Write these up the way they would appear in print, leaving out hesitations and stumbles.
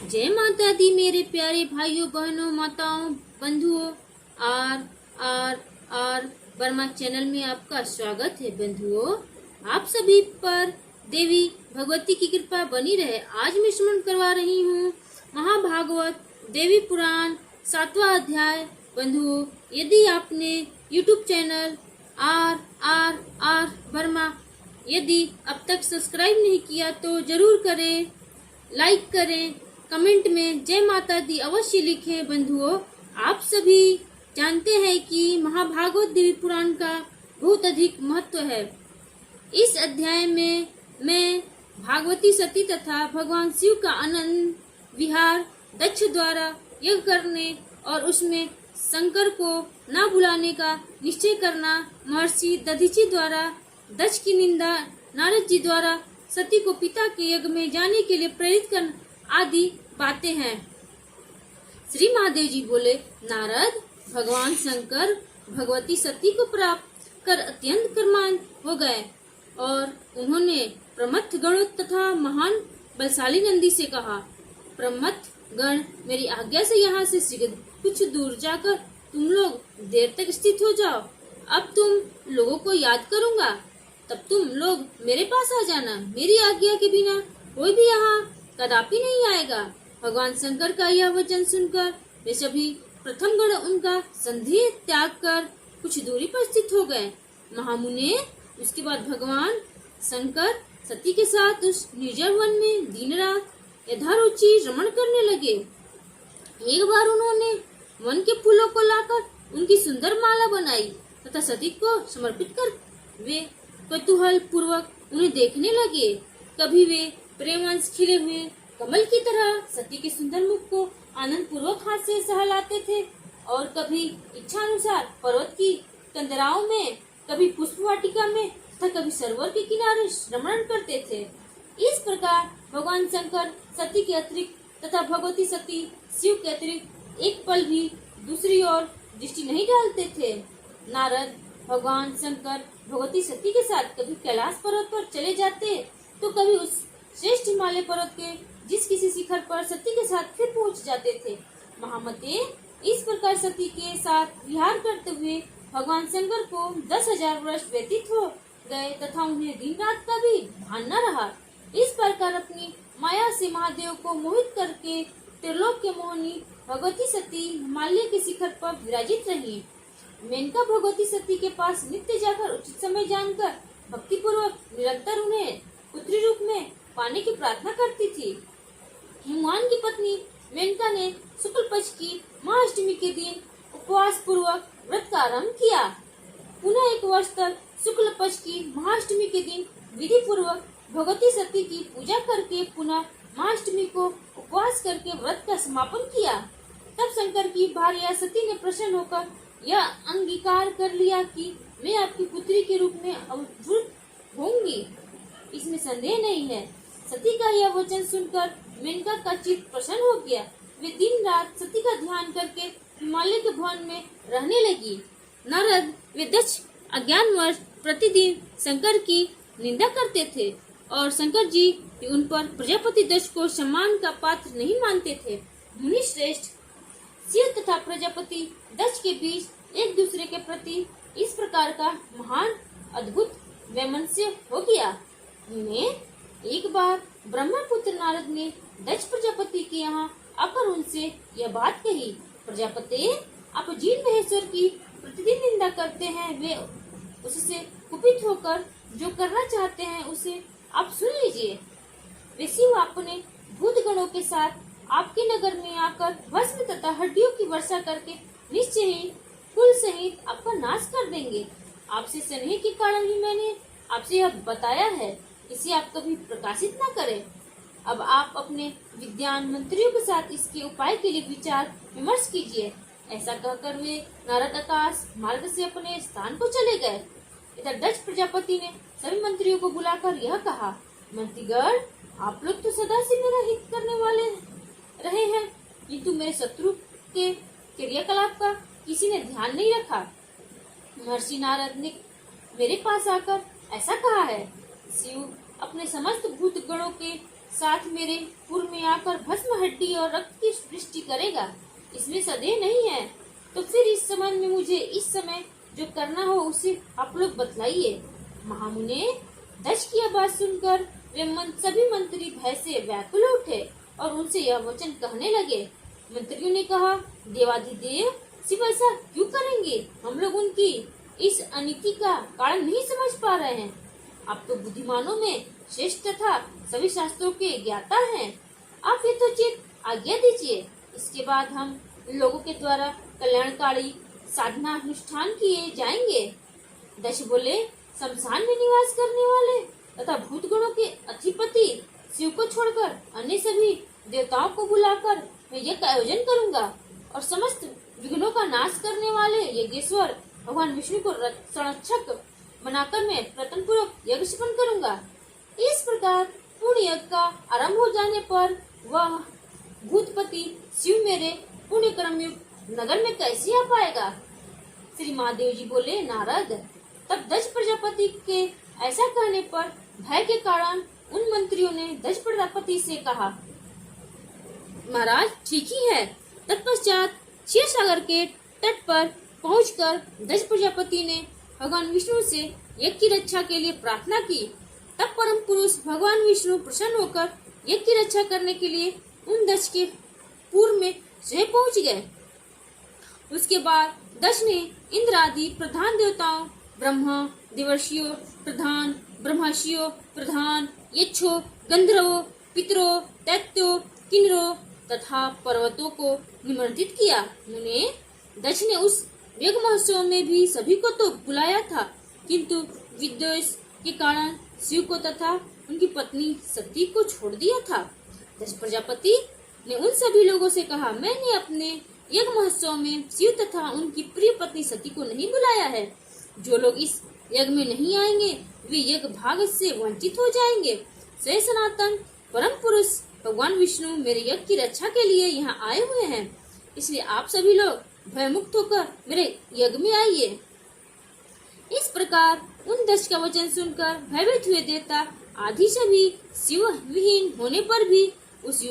जय माता दी मेरे प्यारे भाइयों बहनों माताओं बंधुओं। R R R Verma channel में आपका स्वागत है। बंधुओं, आप सभी पर देवी भगवती की कृपा बनी रहे। आज मैं श्रवण करवा रही हूँ महाभागवत देवी पुराण 7वां अध्याय। बंधुओं, यदि आपने YouTube channel R R R Verma यदि अब तक सब्सक्राइब नहीं किया तो जरूर करें, लाइक करें, कमेंट में जय माता दी अवश्य लिखें। बंधुओं, आप सभी जानते हैं कि महाभागवत देवी पुराण का बहुत अधिक महत्व है। इस अध्याय में मैं भागवती सती तथा भगवान शिव का आनंद विहार, दक्ष द्वारा यज्ञ करने और उसमें शंकर को न बुलाने का निश्चय करना, महर्षि दधीचि द्वारा दक्ष की निंदा, नारद जी द्वारा सती को पिता के यज्ञ में जाने के लिए प्रेरित करना आदि बातें हैं। श्री महादेव जी बोले, नारद, भगवान शंकर भगवती सती को प्राप्त कर अत्यंत कर्मांत हो गए और उन्होंने प्रमथ गण तथा महान बलशाली नंदी से कहा, प्रमथ गण, मेरी आज्ञा से यहाँ से शीघ्र कुछ दूर जाकर तुम लोग देर तक स्थित हो जाओ। अब तुम लोगों को याद करूंगा, तब तुम लोग मेरे पास आ जाना। मेरी आज्ञा के बिना कोई भी यहाँ कदापि नहीं आएगा। भगवान शंकर का यह वचन सुनकर वे सभी प्रथम गण उनका संदेह त्याग कर कुछ दूरी पर स्थित हो गए। महामुने, उसके बाद भगवान शंकर सती के साथ उस निर्जन वन में दिन रात यथारुचि रमण करने लगे। एक बार उन्होंने वन के फूलों को लाकर उनकी सुंदर माला बनाई तथा सती को समर्पित कर वे कौतूहल पूर्वक उन्हें देखने लगे। कभी वे प्रेमांश खिले हुए कमल की तरह सती के सुंदर मुख को आनंद पूर्वक हाथ से सहलाते थे और कभी इच्छानुसार पर्वत की कंदराओं में, कभी पुष्प वाटिका में तथा कभी सरोवर के किनारे रमण करते थे। इस प्रकार भगवान शंकर सती के अतिरिक्त तथा भगवती सती शिव के अतिरिक्त एक पल भी दूसरी ओर दृष्टि नहीं डालते थे। नारद भगवान शंकर भगवती सती के साथ कभी कैलाश पर्वत पर चले जाते तो कभी उस श्रेष्ठ हिमालय पर्वत के जिस किसी शिखर पर सती के साथ फिर पहुंच जाते थे। महामते, इस प्रकार सती के साथ विहार करते हुए भगवान शंकर को 10,000 वर्ष व्यतीत हो गए तथा उन्हें दिन रात का भी भान न रहा। इस प्रकार अपनी माया से महादेव को मोहित करके त्रिलोक के मोहिनी भगवती सती हिमालय के शिखर पर विराजित रही। मेनका भगवती सती के पास नित्य जाकर उचित समय जानकर भक्ति पूर्वक निरंतर उन्हें पुत्री रूप में पाने की प्रार्थना करती थी। हिमवान की पत्नी मेनका ने शुक्ल पक्ष की महाअष्टमी के दिन उपवास पूर्वक व्रत का आरंभ किया। पुनः एक वर्ष तक शुक्ल पक्ष की महाअष्टमी के दिन विधि पूर्वक भगवती सती की पूजा करके पुनः महाअष्टमी को उपवास करके व्रत का समापन किया। तब शंकर की भार्या सती ने प्रसन्न होकर यह अंगीकार कर लिया कि मैं आपकी पुत्री के रूप में अवधूत होंगी, इसमें संदेह नहीं है। सती का यह वचन सुनकर मेनका का चित्त प्रसन्न हो गया। वे दिन रात सती का ध्यान करके हिमालय के भवन में रहने लगी। नारद वे दक्ष अज्ञानवश प्रतिदिन शंकर की निंदा करते थे और शंकर जी उन पर प्रजापति दक्ष को सम्मान का पात्र नहीं मानते थे। मुनि श्रेष्ठ शिव तथा प्रजापति दक्ष के बीच एक दूसरे के प्रति इस प्रकार का महान अद्भुत वैमनस्य हो गया। उन्हें एक बार ब्रह्मपुत्र नारद ने दक्ष प्रजापति के यहाँ आकर उनसे यह बात कही, प्रजापति, आप जीन महेश्वर की प्रतिदिन निंदा करते हैं। वे उससे कुपित होकर जो करना चाहते हैं उसे आप सुन लीजिए। वे शिव अपने भूत गणों के साथ आपके नगर में आकर भस्म तथा हड्डियों की वर्षा करके निश्चय ही कुल सहित आपका नाश कर देंगे। आपसे स्नेह के कारण ही मैंने आपसे यह बताया है, इसे आप कभी प्रकाशित न करें। अब आप अपने विद्वान मंत्रियों के साथ इसके उपाय के लिए विचार विमर्श कीजिए। ऐसा कहकर वे नारद आकाश मार्ग से अपने स्थान को चले गए। इधर दक्ष प्रजापति ने सभी मंत्रियों को बुलाकर यह कहा, मंत्रीगण, आप लोग तो सदा से मेरा हित करने वाले रहे हैं, किंतु मेरे शत्रु के क्रियाकलाप का किसी ने ध्यान नहीं रखा। महर्षि नारद ने मेरे पास आकर ऐसा कहा है, शिव अपने समस्त भूत गणों के साथ मेरे पुर में आकर भस्म हड्डी मिट्टी और रक्त की वृष्टि करेगा, इसमें संदेह नहीं है। तो फिर इस संबंध में मुझे इस समय जो करना हो उसे आप लोग बतलाइए। महामुने, दक्ष की आवाज सुनकर सभी मंत्री भय से व्याकुल उठे और उनसे यह वचन कहने लगे। मंत्रियों ने कहा, देवाधिदेव शिव ऐसा क्यों करेंगे? हम लोग उनकी इस अनीति का कारण नहीं समझ पा रहे हैं। आप तो बुद्धिमानों में श्रेष्ठ तथा सभी शास्त्रों के ज्ञाता हैं। आप यथोचित आज्ञा दीजिए, इसके बाद हम लोगों के द्वारा कल्याणकारी साधना अनुष्ठान किए जाएंगे। दक्ष बोले, शमशान में निवास करने वाले तथा भूत गणों के अधिपति शिव को छोड़कर अन्य सभी देवताओं को बुलाकर मैं यज्ञ आयोजन करूंगा और समस्त विघ्नों का नाश करने वाले यज्ञेश्वर भगवान विष्णु को संरक्षक बनाकर मैं प्रथम पूर्वक यज्ञ संपन्न करूंगा। इस प्रकार पूर्ण यज्ञ का आरंभ हो जाने पर वह भूतपति शिव मेरे पुण्य कर्म युक्त नगर में कैसे आ पाएगा? श्री महादेव जी बोले, नारद, तब दक्ष प्रजापति के ऐसा कहने पर भय के कारण उन मंत्रियों ने दक्ष प्रजापति से कहा, महाराज ठीक ही है। तत्पश्चात क्षीर सागर के तट पर पहुंचकर दक्ष प्रजापति ने भगवान विष्णु से यज्ञ की रक्षा के लिए प्रार्थना की। तब परम पुरुष भगवान विष्णु प्रसन्न होकर यज्ञ की रक्षा करने के लिए उन दक्ष के पूर्व में स्वयं पहुंच गए। उसके बाद दक्ष ने इंद्र आदि प्रधान देवताओं, ब्रह्मा, देवर्षियों प्रधान, ब्रह्मर्षियों प्रधान, यक्षों, गंधर्वों, पितरों, दैत्यों, किन्नरों तथा पर्वतों को निमंत्रित किया। मुने, दक्ष ने उस यज्ञ महोत्सव में भी सभी को तो बुलाया था, किंतु विद्वेष के कारण शिव को तथा उनकी पत्नी सती को छोड़ दिया था। दक्ष प्रजापति ने उन सभी लोगों से कहा, मैंने अपने यज्ञ महोत्सव में शिव तथा उनकी प्रिय पत्नी सती को नहीं बुलाया है। जो लोग इस यज्ञ में नहीं आएंगे वे यज्ञ भाग से वंचित हो जाएंगे। से सनातन परम पुरुष भगवान विष्णु मेरे यज्ञ की रक्षा के लिए यहाँ आए हुए हैं, इसलिए आप सभी लोग भयमुक्त होकर मेरे यज्ञ में आइए। इस प्रकार उन दक्ष का वचन सुनकर भयभीत हुए देवता आदि सभी शिव विहीन होने पर भी उस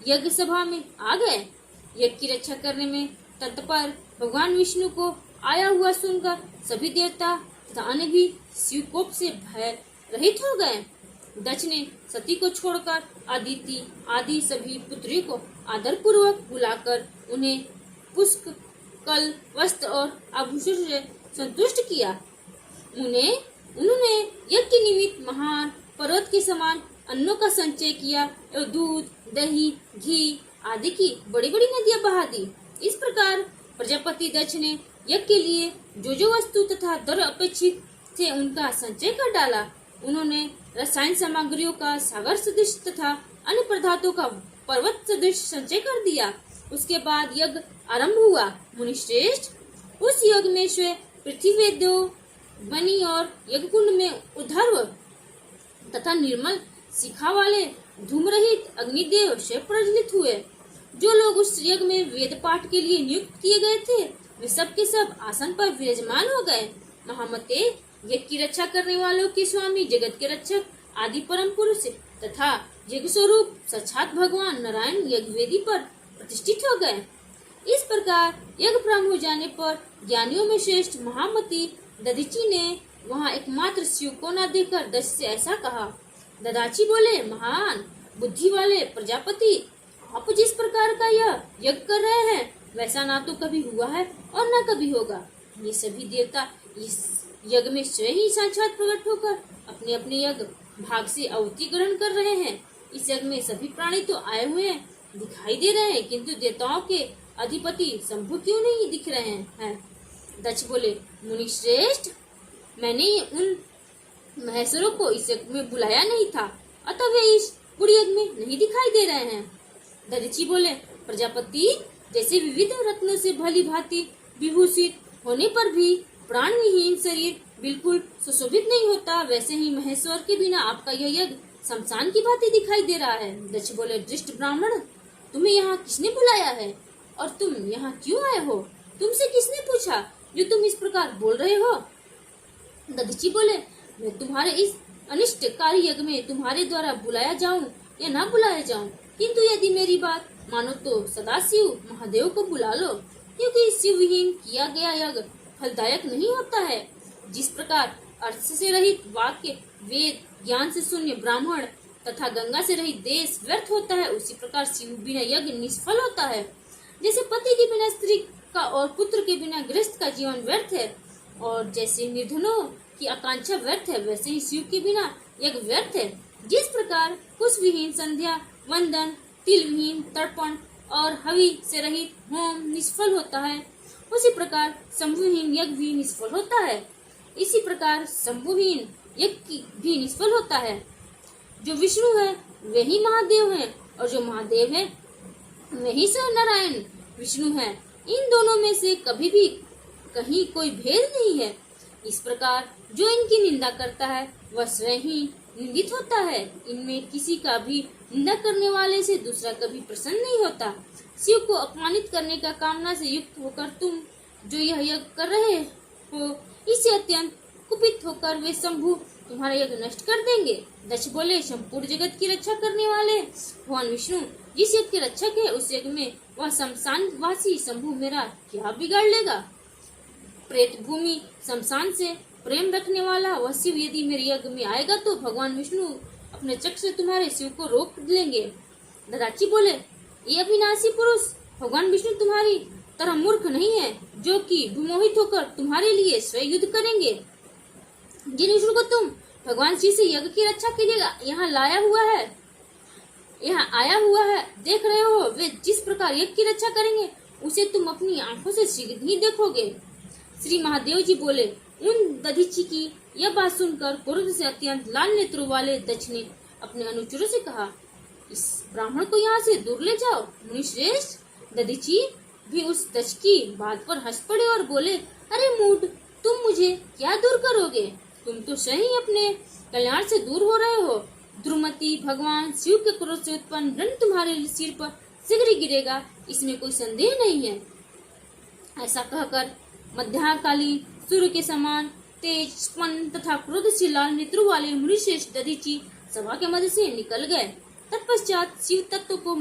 यज्ञ सभा में आ गए। यज्ञ की रक्षा करने में तत्पर भगवान विष्णु को आया हुआ सुनकर सभी देवता तथा अन्य भी शिव कोप से भय रहित हो गए। दक्ष ने सती को छोड़कर आदिति आदि सभी पुत्रियों को आदर पूर्वक बुलाकर उन्हें पुष्प, कल, वस्त्र और आभूषण से संतुष्ट किया। उन्होंने यज्ञ के निमित्त महान पर्वत के समान अन्नों का संचय किया और दूध, दही, घी आदि की बड़ी बड़ी नदियां बहा दी। इस प्रकार प्रजापति दक्ष ने यज्ञ के लिए जो वस्तु तथा द्रव्य अपेक्षित थे उनका संचय कर डाला। उन्होंने रसायन सामग्रियों का सागर सदृश तथा अन्य पदार्थों का पर्वत सदृश संचय कर दिया। उसके बाद यज्ञ आरंभ हुआ। मुनिश्रेष्ठ, उस यज्ञ में स्वयं पृथ्वी देव बनी और यज्ञ कुंड में उद्धव तथा निर्मल शिखा वाले धूम रहित अग्निदेव से प्रज्वलित हुए। जो लोग उस यज्ञ में वेद पाठ के लिए नियुक्त किए गए थे वे सब के सब आसन पर विराजमान हो गए। महामते, यज्ञ की रक्षा करने वालों के स्वामी, जगत के रक्षक, आदि परम पुरुष तथा यज्ञ स्वरूप साक्षात भगवान नारायण यज्ञ वेदी पर प्रतिष्ठित हो गए। इस प्रकार यज्ञ प्रारंभ हो जाने पर ज्ञानियों में श्रेष्ठ महामती दधीची ने वहाँ एकमात्र शिव को न देखकर दक्ष से ऐसा कहा। ददाची बोले, महान बुद्धि वाले प्रजापति, आप जिस प्रकार का यह यज्ञ कर रहे हैं वैसा ना तो कभी हुआ है और न कभी होगा। ये सभी देवता इस यज्ञ में स्वयं ही साक्षात प्रकट होकर अपने अपने यज्ञ भाग से आहुति ग्रहण कर रहे हैं। इस यज्ञ में सभी प्राणी तो आए हुए हैं, दिखाई दे रहे हैं, किंतु देवताओं के अधिपति शंभु क्यों नहीं दिख रहे हैं? दक्ष बोले, मुनि श्रेष्ठ, मैंने उन महेश्वरों को इस यज्ञ में बुलाया नहीं था, अतः वे इस पूरे यज्ञ में नहीं दिखाई दे रहे हैं। दधीची बोले, प्रजापति, जैसे विविध रत्नों से भली भांति विभूषित होने पर भी प्राण विहीन शरीर बिल्कुल सुशोभित नहीं होता, वैसे ही महेश्वर के बिना आपका यह यज्ञ शमशान की भांति दिखाई दे रहा है। दक्ष बोले, दृष्ट ब्राह्मण, तुम्हें यहाँ किसने बुलाया है और तुम यहाँ क्यों आए हो? तुमसे किसने पूछा जो तुम इस प्रकार बोल रहे हो? दधीची बोले, मैं तुम्हारे इस अनिष्टकारी यज्ञ में तुम्हारे द्वारा बुलाया जाऊं या न बुलाया जाऊं, किंतु यदि मेरी बात मानो तो सदाशिव महादेव को बुला लो, क्योंकि शिवहीन किया गया यज्ञ फलदायक नहीं होता है। जिस प्रकार अर्थ से रहित वाक्य, वेद ज्ञान से शून्य ब्राह्मण तथा गंगा से रहित देश व्यर्थ होता है, उसी प्रकार शिव बिना यज्ञ निष्फल होता है। जैसे पति के बिना स्त्री का और पुत्र के बिना गृहस्थ का जीवन व्यर्थ है, और जैसे निर्धनों की आकांक्षा व्यर्थ है, वैसे ही शिव के बिना यज्ञ व्यर्थ है। जिस प्रकार कुश विहीन संध्या वंदन, तिल विहीन तर्पण और हवि से रहित होम निष्फल होता है, उसी प्रकार शंभुहीन यज्ञ भी निष्फल होता है। इसी प्रकार शंभुहीन यज्ञ भी निष्फल होता है। जो विष्णु है वही महादेव है, और जो महादेव है वही स्वयं नारायण विष्णु है। इन दोनों में से कभी भी कहीं कोई भेद नहीं है। इस प्रकार जो इनकी निंदा करता है वह स्वयं ही निंदित होता है। इनमें किसी का भी निंदा करने वाले से दूसरा कभी प्रसन्न नहीं होता। शिव को अपमानित करने का कामना से युक्त होकर तुम जो यह यज्ञ कर रहे हो, इससे अत्यंत कुपित होकर वे शंभु तुम्हारा यज्ञ नष्ट कर देंगे। दक्ष बोले, संपूर्ण जगत की रक्षा करने वाले भगवान विष्णु जिस यज्ञ के रक्षक है, उस यज्ञ में वह शमशान वासी शंभु मेरा क्या बिगाड़ लेगा। प्रेत भूमि शमशान से प्रेम रखने वाला वह शिव यदि मेरे यज्ञ में आएगा तो भगवान विष्णु अपने चक्र से तुम्हारे शिव को रोक लेंगे। ददाची बोले, ये अविनाशी पुरुष भगवान विष्णु तुम्हारी तरह मूर्ख नहीं है, जो कि विमोहित होकर तुम्हारे लिए स्वयं युद्ध करेंगे। जिन विष्णु को तुम भगवान शिव से यज्ञ की रक्षा के लिए यहाँ आया हुआ है देख रहे हो, वे जिस प्रकार यज्ञ की रक्षा करेंगे उसे तुम अपनी आंखों से शीघ्र ही देखोगे। श्री महादेव जी बोले, उन दधीची की यह बात सुनकर क्रोध से अत्यंत लाल नेत्रों वाले दक्ष ने अपने अनुचरों से कहा, इस ब्राह्मण को यहाँ से दूर ले जाओ। मुनिश्रेष्ठ दधीची भी उस दक्ष की बात पर हंस पड़े और बोले, अरे मूढ़, तुम मुझे क्या दूर करोगे? तुम तो स्वयं अपने कल्याण से दूर हो रहे हो। द्रुमति भगवान शिव के क्रोध से उत्पन्न दंड तुम्हारे सिर पर शीघ्र गिरेगा, इसमें कोई संदेह नहीं है। ऐसा कहकर मध्याकाली सूर्य के समान तेजस्पन तथा क्रोधशील लाल नेत्रों वाले मुनिश्रेष्ठ दधीची सभा के मध्य से निकल गए। तत्पश्चात शिव तत्व को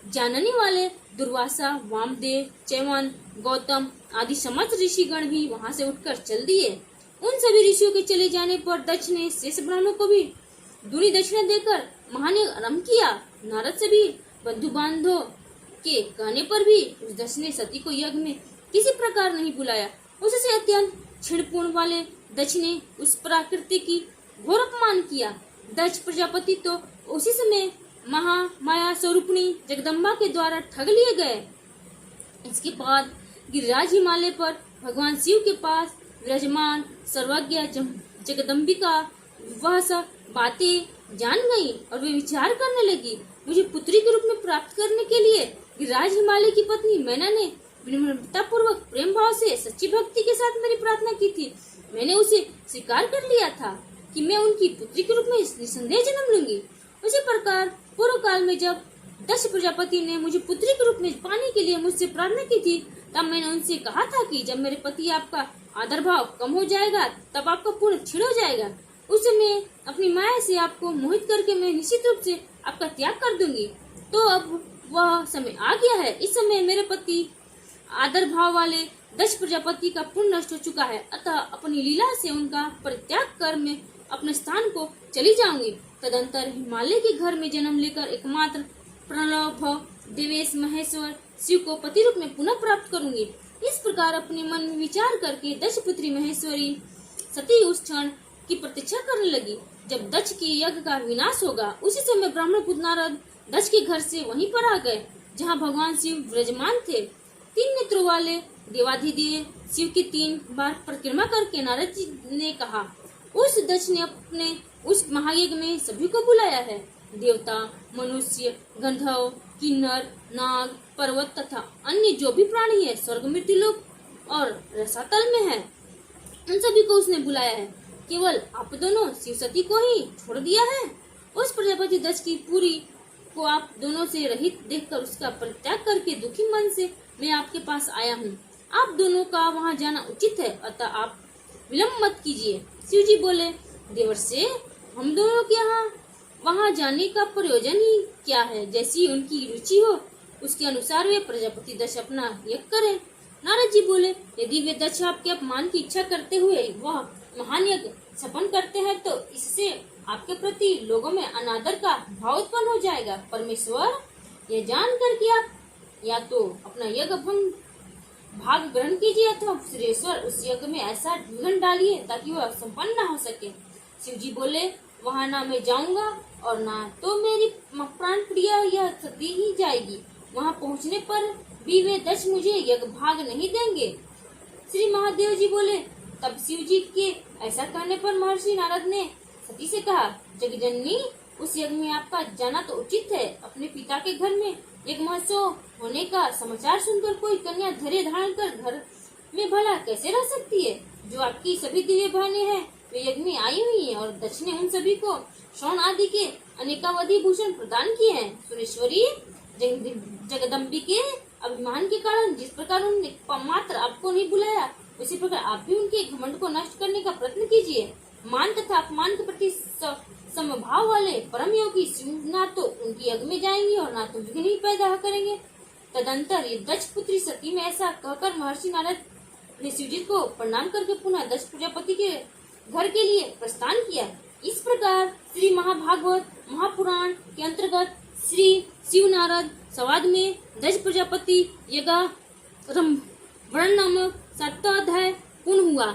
जानने वाले दुर्वासा, वामदेव, चैवन, गौतम आदि समस्त ऋषिगण भी वहां से उठकर चल दिए। उन सभी ऋषियों के चले जाने पर दक्ष ने शेष ब्राह्मणों को भी दूरी दक्षिणा देकर महायज्ञ आरंभ किया। नारद से भी बंधु बांधव के कहने पर भी उस दक्ष ने सती को यज्ञ में किसी प्रकार नहीं बुलाया। उससे अत्यंत क्षीणपूर्ण वाले दक्ष ने उस प्राकृति की घोर अपमान किया। दक्ष प्रजापति तो उसी समय महामाया स्वरूपिणी जगदम्बा के द्वारा ठग लिए गए। इसके बाद गिरिराज हिमालय पर भगवान शिव के पास विराजमान सर्वज्ञ जगदम्बिका वह सब बातें जान गई और वे विचार करने लगी, मुझे पुत्री के रूप में प्राप्त करने के लिए गिरिराज हिमालय की पत्नी मैना ने विनम्रता पूर्वक प्रेम भाव से सच्ची भक्ति के साथ मेरी प्रार्थना की थी। मैंने उसे स्वीकार कर लिया था कि मैं उनकी पुत्री के रूप में निसंदेह जन्म लूंगी। उसी प्रकार पूर्व काल में जब दक्ष प्रजापति ने मुझे पुत्री के रूप में पाने के लिए मुझसे प्रार्थना की थी, तब मैंने उनसे कहा था कि जब मेरे पति आपका आदर भाव कम हो जाएगा तब आपका पूर्ण क्षीण हो जाएगा। उस समय अपनी माया से आपको मोहित करके मैं निश्चित रूप से आपका त्याग कर दूंगी। तो अब वह समय आ गया है। इस समय मेरे पति आदर भाव वाले दक्ष प्रजापति का पुण्य नष्ट हो चुका है, अतः अपनी लीला से उनका परित्याग कर मैं अपने स्थान को चली जाऊंगी। तदंतर हिमालय के घर में जन्म लेकर एकमात्र प्रलोभ देवेश महेश्वर शिव को पति रूप में पुनः प्राप्त करूंगी। इस प्रकार अपने मन में विचार करके दक्ष पुत्री महेश्वरी सती उस क्षण की प्रतीक्षा करने लगी जब दक्ष के यज्ञ का विनाश होगा। उसी समय ब्राह्मण पुत्र नारद दक्ष के घर से वहीं पर आ गए जहाँ भगवान शिव विराजमान थे। 3 नेत्रों वाले देवाधिदेव शिव की 3 बार परिक्रमा करके नारद जी ने कहा, उस दक्ष ने अपने उस महायज्ञ में सभी को बुलाया है। देवता, मनुष्य, गंधर्व, किन्नर, नाग, पर्वत तथा अन्य जो भी प्राणी है स्वर्ग, मृत्यु लोक और रसातल में है, उन सभी को उसने बुलाया है। केवल आप दोनों शिव सती को ही छोड़ दिया है। उस प्रजापति दक्ष की पूरी को आप दोनों से रहित देखकर उसका परित्याग करके दुखी मन से मैं आपके पास आया हूँ। आप दोनों का वहाँ जाना उचित है, अतः आप विलम्ब मत कीजिए। शिव जी बोले, देवर्षि, हम दोनों के यहाँ वहाँ जाने का प्रयोजन ही क्या है? जैसी उनकी रुचि हो उसके अनुसार वे प्रजापति दक्ष अपना यज्ञ करें। नारद जी बोले, यदि वे दक्ष आपके अपमान की इच्छा करते हुए वह महान यज्ञ संपन्न करते हैं तो इससे आपके प्रति लोगों में अनादर का भाव उत्पन्न हो जाएगा। परमेश्वर, ये जानकर कि आप या तो अपना यज्ञ भंग भाग ग्रहण कीजिए अथवा श्रेष्ठवर उस यज्ञ में ऐसा विघ्न डालिए ताकि वह संपन्न न हो सके। शिव जी बोले, वहाँ ना मैं जाऊंगा और ना तो मेरी प्राण प्रिया यह सती ही जाएगी। वहाँ पहुँचने पर भी वे दक्ष मुझे यज्ञ भाग नहीं देंगे। श्री महादेव जी बोले, तब शिव जी के ऐसा कहने पर महर्षि नारद ने सती से कहा, जगजननी, उस यज्ञ में आपका जाना तो उचित है। अपने पिता के घर में यज्ञ महोत्सव होने का समाचार सुनकर कोई कन्या धैर्य धारण कर घर में भला कैसे रह सकती है। जो आपकी सभी दिव्य बहनें हैं वे यज्ञ में आई हुई हैं और दक्ष ने उन सभी को स्वर्ण आदि के अनेकावधि भूषण प्रदान किए हैं। सुरेश्वरी, जगदम्बिके अभिमान के कारण जिस प्रकार उन्होंने मात्र आपको नहीं बुलाया उसी प्रकार आप भी उनके घमंड को नष्ट करने का प्रयत्न कीजिए। मान तथा अपमान के प्रति समभाव वाले परम योगी ना तो उनकी यज्ञ में जाएंगे और ना तो विघ्न ही पैदा करेंगे। तदंतर ये दक्ष पुत्री सती में ऐसा कहकर महर्षि नारद ने शिव जी को प्रणाम करके पुनः दक्ष प्रजापति के घर के लिए प्रस्थान किया। इस प्रकार श्री महाभागवत महापुराण के अंतर्गत श्री शिव नारद संवाद में दक्ष प्रजापति यज्ञ वर्णन नामक 7वां अध्याय पूर्ण हुआ।